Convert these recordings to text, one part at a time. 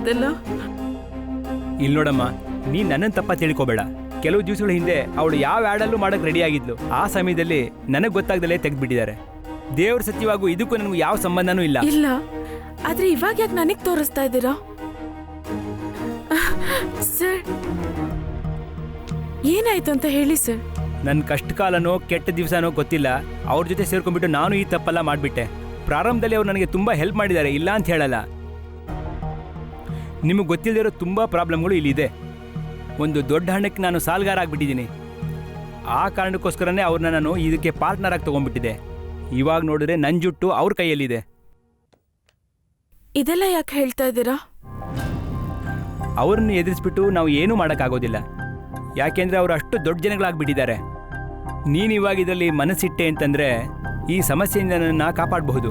ಇದೆಲ್ಲ? ಇಲ್ಲಿ ನೋಡಮ್ಮ, ನೀ ನನ್ನನ್ನು ತಪ್ಪ ತಿಳ್ಕೊಬೇಡ. ಕೆಲವು ದಿವಸಗಳ ಹಿಂದೆ ಅವಳು ಯಾವ ಆ್ಯಡಲ್ಲೂ ಮಾಡಕ್ಕೆ ರೆಡಿ ಆಗಿದ್ಲು. ಆ ಸಮಯದಲ್ಲಿ ನನಗೆ ಗೊತ್ತಾಗ್ದಲೇ ತೆಗೆದ್ಬಿಟ್ಟಿದ್ದಾರೆ. ದೇವ್ರ ಸತ್ಯವಾಗೂ ಇದಕ್ಕೂ ನನಗೂ ಯಾವ ಸಂಬಂಧನೂ ಇಲ್ಲ. ಇಲ್ಲ, ಆದ್ರೆ ಇವಾಗ ಯಾಕೆ ನನಗೆ ತೋರಿಸ್ತಾ ಇದ್ದೀರಾ ಸರ್? ಏನಾಯ್ತು ಅಂತ ಹೇಳಿ ಸರ್. ನನ್ನ ಕಷ್ಟ ಕಾಲನೋ ಕೆಟ್ಟ ದಿವಸನೋ ಗೊತ್ತಿಲ್ಲ, ಅವ್ರ ಜೊತೆ ಸೇರ್ಕೊಂಡ್ಬಿಟ್ಟು ನಾನು ಈ ತಪ್ಪೆಲ್ಲ ಮಾಡಿಬಿಟ್ಟೆ. ಪ್ರಾರಂಭದಲ್ಲಿ ಅವ್ರು ನನಗೆ ತುಂಬ ಹೆಲ್ಪ್ ಮಾಡಿದ್ದಾರೆ, ಇಲ್ಲ ಅಂತ ಹೇಳಲ್ಲ. ನಿಮಗೆ ಗೊತ್ತಿಲ್ಲದಿರೋ ತುಂಬ ಪ್ರಾಬ್ಲಮ್ಗಳು ಇಲ್ಲಿದೆ. ಒಂದು ದೊಡ್ಡ ಹಣಕ್ಕೆ ನಾನು ಸಾಲಗಾರ ಆಗಿಬಿಟ್ಟಿದ್ದೀನಿ. ಆ ಕಾರಣಕ್ಕೋಸ್ಕರನೇ ಅವ್ರನ್ನ ನಾನು ಇದಕ್ಕೆ ಪಾರ್ಟ್ನರ್ ಆಗಿ ತೊಗೊಂಡ್ಬಿಟ್ಟಿದ್ದೆ. ಇವಾಗ ನೋಡಿದ್ರೆ ನನ್ನ ಜುಟ್ಟು ಅವ್ರ ಕೈಯಲ್ಲಿದೆ. ಇದೆಲ್ಲ ಯಾಕೆ ಹೇಳ್ತಾ ಇದ್ದೀರಾ? ಅವ್ರನ್ನ ಎದುರಿಸ್ಬಿಟ್ಟು ನಾವು ಏನೂ ಮಾಡೋಕ್ಕಾಗೋದಿಲ್ಲ, ಯಾಕೆಂದರೆ ಅವರು ಅಷ್ಟು ದೊಡ್ಡ ಜನಗಳಾಗ್ಬಿಟ್ಟಿದ್ದಾರೆ. ನೀನು ಇವಾಗ ಇದರಲ್ಲಿ ಮನಸ್ಸಿಟ್ಟೆ ಅಂತಂದರೆ ಈ ಸಮಸ್ಯೆಯಿಂದ ನನ್ನ ಕಾಪಾಡಬಹುದು.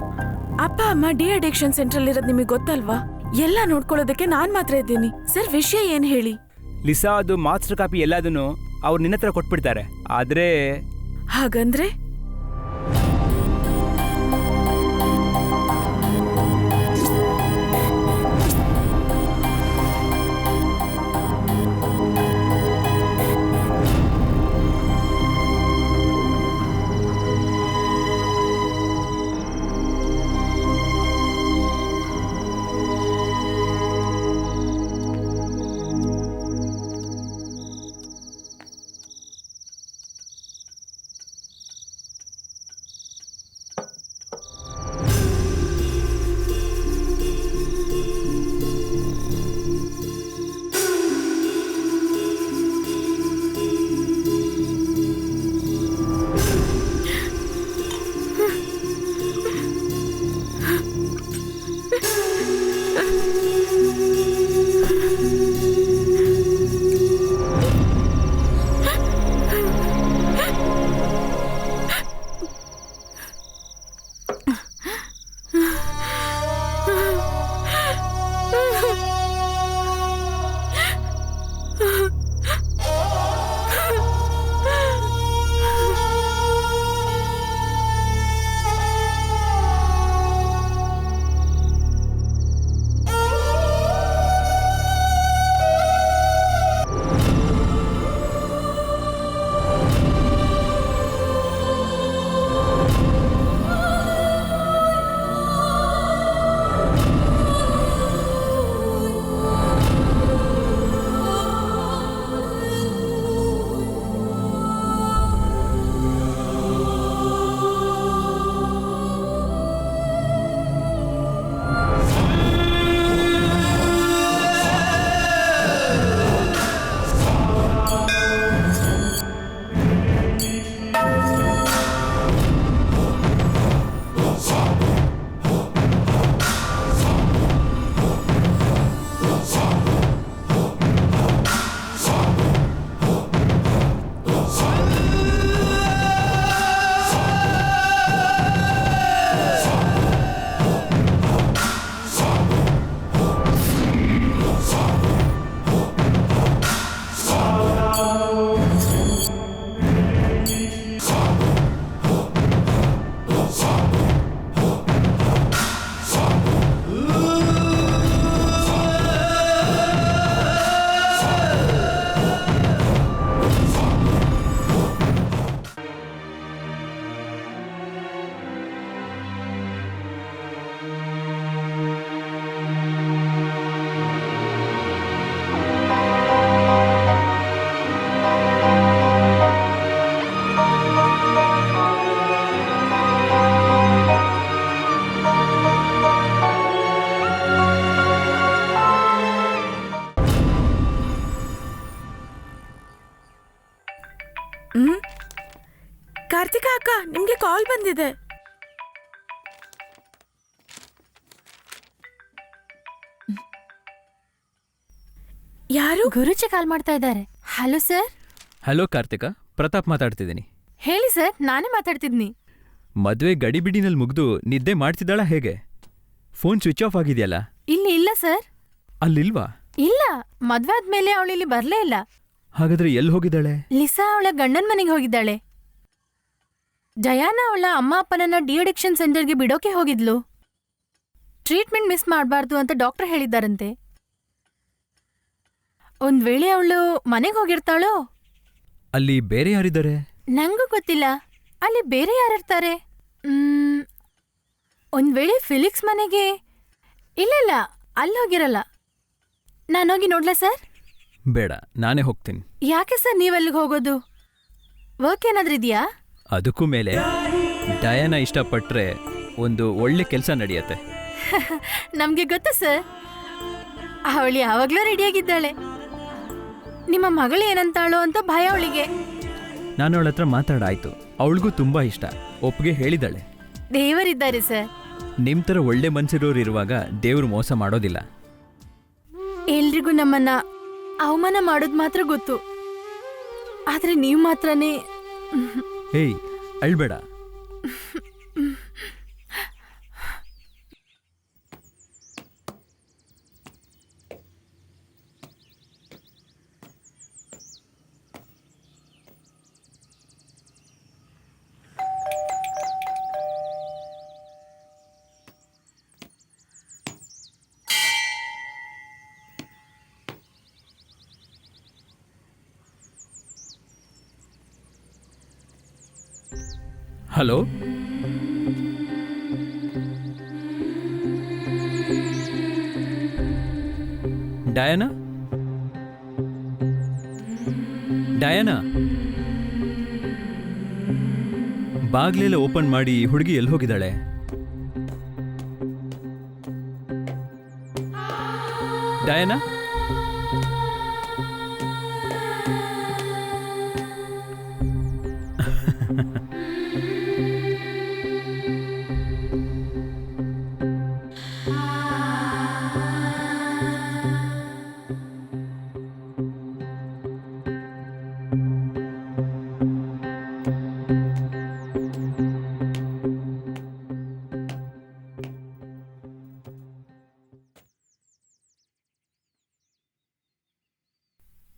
ಅಪ್ಪ ಅಮ್ಮ ಡಿ ಅಡಿಕ್ಷನ್ ಸೆಂಟ್ರಲ್ ಇರೋದು ನಿಮಗೆ ಗೊತ್ತಲ್ವಾ? ಎಲ್ಲ ನೋಡ್ಕೊಳ್ಳೋದಕ್ಕೆ ನಾನ್ ಮಾತ್ರ ಇದ್ದೀನಿ ಸರ್. ವಿಷಯ ಏನ್ ಹೇಳಿ? ಲಿಸಾ, ಅದು ಮಾಸ್ಟರ್ ಕಾಪಿ ಎಲ್ಲದನ್ನು ಅವ್ರು ನಿನ್ನ ಹತ್ರ ಕೊಟ್ಬಿಡ್ತಾರೆ. ಆದರೆ ಹಾಗಂದ್ರೆ ಕಾರ್ತಿಕಾ ಅಕ್ಕ, ನಿಮ್ಗೆ ಕಾಲ್ ಬಂದಿದೆ. ಯಾರು? ಗುರುಜಿ ಕಾಲ್ ಮಾಡ್ತಾ ಇದ್ದಾರೆ. Hello sir. Hello Karthika, Pratap ಮಾತಾಡ್ತಿದ್ದೀನಿ. ಹೇಳಿ ಸರ್, ನಾನೇ ಮಾತಾಡ್ತಿದ್ನಿ. ಮದ್ವೆ ಗಡಿಬಿಡಿನಲ್ಲಿ ಮುಗ್ದು ನಿದ್ದೆ ಮಾಡ್ತಿದ್ದಾಳ ಹೇಗೆ? ಫೋನ್ ಸ್ವಿಚ್ ಆಫ್ ಆಗಿದೆಯಲ್ಲ? ಇಲ್ಲಿ ಇಲ್ಲ ಸರ್. ಅಲ್ಲಿಲ್ವಾ? ಇಲ್ಲ, ಮದ್ವೆ ಆದ್ಮೇಲೆ ಅವಳಿಲ್ಲಿ ಬರ್ಲೇ ಇಲ್ಲ. ಹಾಗಾದ್ರೆ ಎಲ್ಲಿ ಹೋಗಿದ್ದಾಳೆ? ಲಿಸಾ ಅವಳ ಗಂಡನ್ ಮನೆಗೆ ಹೋಗಿದ್ದಾಳೆ. ಡಯಾನಾ ಅವಳ ಅಮ್ಮ ಅಪ್ಪನನ್ನ ಡಿ ಅಡಿಕ್ಷನ್ ಸೆಂಟರ್ಗೆ ಬಿಡೋಕೆ ಹೋಗಿದ್ಲು. ಟ್ರೀಟ್ಮೆಂಟ್ ಮಿಸ್ ಮಾಡಬಾರ್ದು ಅಂತ ಡಾಕ್ಟರ್ ಹೇಳಿದ್ದಾರಂತೆ. ಒಂದ್ ವೇಳೆ ಅವಳು ಮನೆಗೆ ಹೋಗಿರ್ತಾಳೋ? ಅಲ್ಲಿ ಬೇರೆ ಯಾರಿದ್ದಾರೆ? ನಂಗೂ ಗೊತ್ತಿಲ್ಲ. ಅಲ್ಲಿ ಬೇರೆ ಯಾರಿರ್ತಾರೆ? ಒಂದ್ ವೇಳೆ ಫಿಲಿಕ್ಸ್ ಮನೆಗೆ? ಇಲ್ಲ, ಅಲ್ಲಿ ಹೋಗಿರಲ್ಲ. ನಾನೋಗಿ ನೋಡ್ಲಾ ಸರ್? ಬೇಡ, ನಾನೇ ಹೋಗ್ತೀನಿ. ಯಾಕೆ ಸರ್ ನೀವಲ್ಲಿಗೆ ಹೋಗೋದು? ವರ್ಕ್ ಏನಾದ್ರೂ ಇದೆಯಾ? ಅದಕ್ಕೂ ಮೇಲೆ ಡಯಾನ ಇಷ್ಟಪಟ್ರೆ ಒಂದು ಒಳ್ಳೆ ಕೆಲಸ ನಡೆಯತ್ತೆ. ನಮ್ಗೆ ಗೊತ್ತು ಸರ್, ಅವಳು ಯಾವಾಗ್ಲೂ ರೆಡಿಯಾಗಿದ್ದಾಳೆ. ನಿಮ್ಮ ಮಗಳು ಏನಂತಾಳೋ ಅಂತ ಭಯ ಅವಳಿಗೆ. ನಾನು ಅವಳ ಹತ್ರ ಮಾತಾಡಾಯ್ತು, ಅವಳಿಗೂ ತುಂಬಾ ಇಷ್ಟ, ಒಪ್ಪಿಗೆ ಹೇಳಿದಾಳೆ. ದೇವರಿದ್ದಾರೆ ಸರ್. ನಿಮ್ ಥರ ಒಳ್ಳೆ ಮನ್ಸಿರೋರು ಇರುವಾಗ ದೇವ್ರು ಮೋಸ ಮಾಡೋದಿಲ್ಲ. ಎಲ್ರಿಗೂ ನಮ್ಮನ್ನ ಅವಮಾನ ಮಾಡೋದು ಮಾತ್ರ ಗೊತ್ತು, ಆದ್ರೆ ನೀವು ಮಾತ್ರನೇ. ಏಯ್, ಅಳ್ಬೇಡ. Hello, Diana? ಡಯಾನಾ, ಬಾಗ್ಲೆಲ್ಲ ಓಪನ್ ಮಾಡಿ ಹುಡುಗಿ ಎಲ್ಲಿ ಹೋಗಿದ್ದಾಳೆ? ಡಯಾನಾ?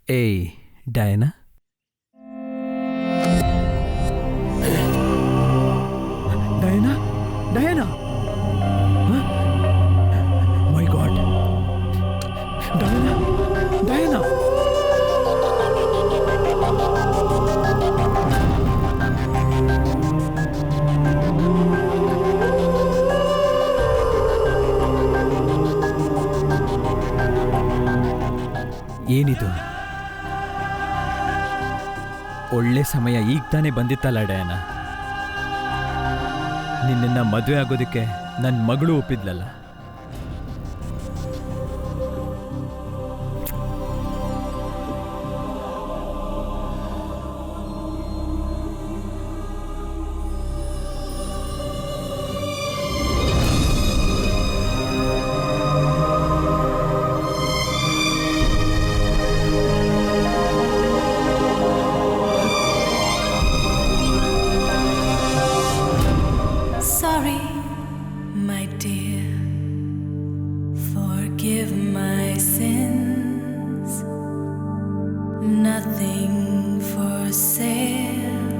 ಏಯ್ ಡಯಾನಾ, ಡಯಾನಾ, ಡಯಾನಾ, ಮೈ ಗಾಡ್, ಡಯಾನಾ, ಡಯಾನಾ. ಏನಿದು? ಒಳ್ಳೆ ಸಮಯ ಈಗ ತಾನೇ ಬಂದಿತ್ತಲ್ಲ ಡಯಾನಾ. ನಿನ್ನ ಮದುವೆ ಆಗೋದಕ್ಕೆ ನನ್ನ ಮಗಳು ಒಪ್ಪಿದ್ಲಲ್ಲ. Sorry, my dear, forgive my sins. Nothing for sale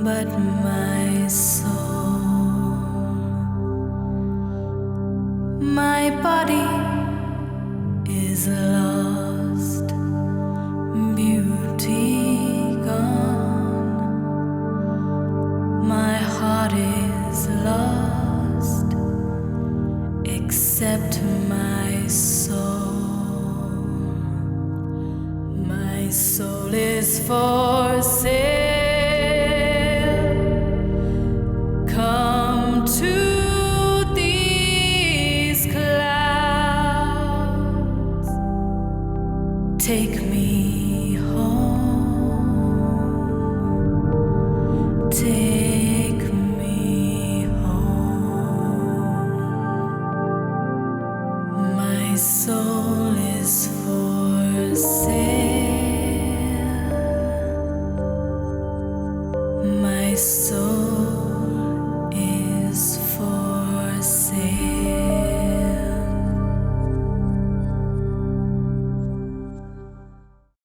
but my soul. My body is lost, beauty gone. My heart is lost, except my soul. My soul is for sale. Come to these clouds, take me home. Take me home. My soul is for sale. My soul